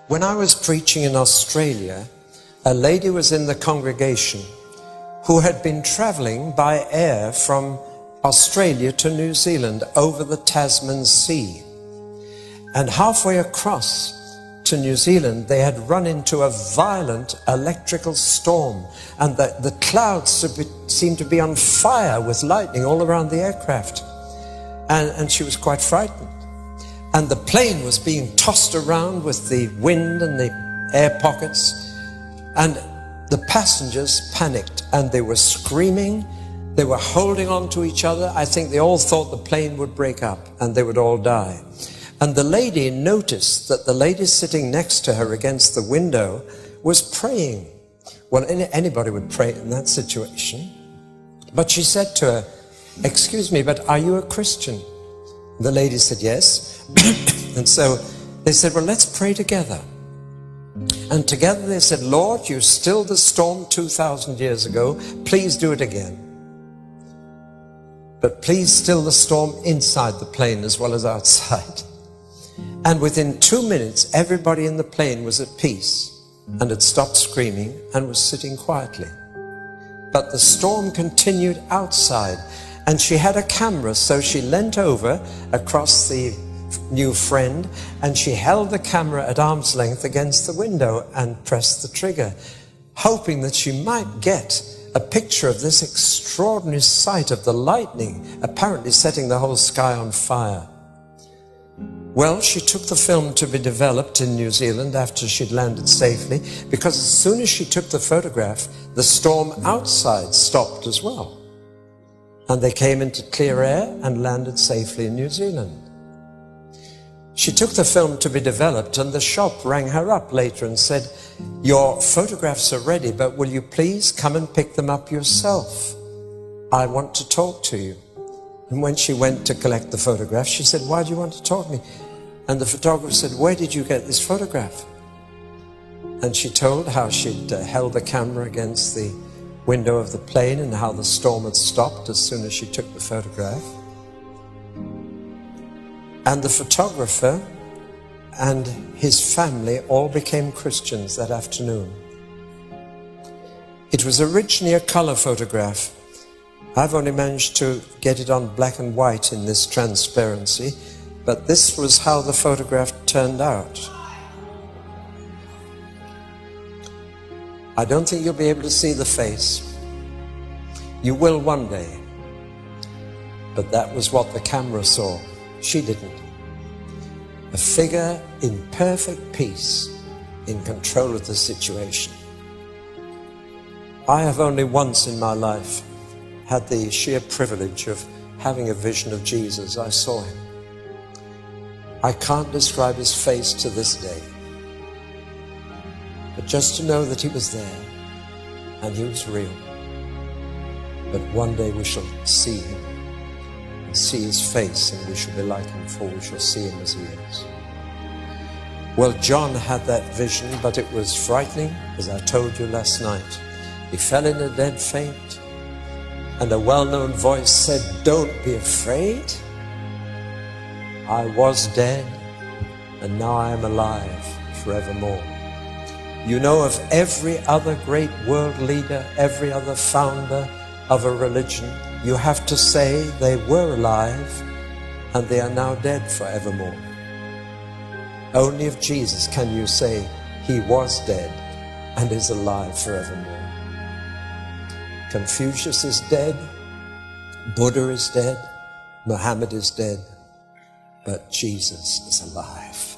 When I was preaching in Australia, a lady was in the congregation who had been traveling by air from Australia to New Zealand over the Tasman Sea. And halfway across to New Zealand, they had run into a violent electrical storm, and the clouds seemed to be on fire with lightning all around the aircraft. And she was quite frightened. And the plane was being tossed around with the wind and the air pockets. And the passengers panicked, and they were screaming. They were holding on to each other. I think they all thought the plane would break up and they would all die. And the lady noticed that the lady sitting next to her against the window was praying. Well, anybody would pray in that situation. But she said to her, "Excuse me, but are you a Christian?" The lady said, "Yes." And so they said, "Well, let's pray together." And together they said, "Lord, you stilled the storm 2,000 years ago. Please do it again. But please still the storm inside the plane as well as outside." And within 2 minutes, everybody in the plane was at peace and had stopped screaming and was sitting quietly. But the storm continued outside, and she had a camera, so she leant over across the new friend, and she held the camera at arm's length against the window and pressed the trigger, hoping that she might get a picture of this extraordinary sight of the lightning apparently setting the whole sky on fire. Well, she took the film to be developed in New Zealand after she'd landed safely, because as soon as she took the photograph, the storm outside stopped as well. And they came into clear air and landed safely in New Zealand. She took the film to be developed, and the shop rang her up later and said, "Your photographs are ready, but will you please come and pick them up yourself? I want to talk to you." And when she went to collect the photograph, she said, "Why do you want to talk to me?" And the photographer said, "Where did you get this photograph?" And she told how she'd held the camera against the window of the plane and how the storm had stopped as soon as she took the photograph. And the photographer and his family all became Christians that afternoon. It was originally a color photograph. I've only managed to get it on black and white in this transparency, but this was how the photograph turned out. I don't think you'll be able to see the face. You will one day. But that was what the camera saw. She didn't. A figure in perfect peace, in control of the situation. I have only once in my life had the sheer privilege of having a vision of Jesus. I saw him. I can't describe his face to this day. But just to know that he was there and he was real. But one day we shall see him and see his face, and we shall be like him, for we shall see him as he is. Well, John had that vision, but it was frightening, as I told you last night. He fell in a dead faint, and a well-known voice said, "Don't be afraid. I was dead, and now I am alive forevermore." You know of every other great world leader, every other founder of a religion, you have to say they were alive and they are now dead forevermore. Only of Jesus can you say he was dead and is alive forevermore. Confucius is dead, Buddha is dead, Muhammad is dead, but Jesus is alive.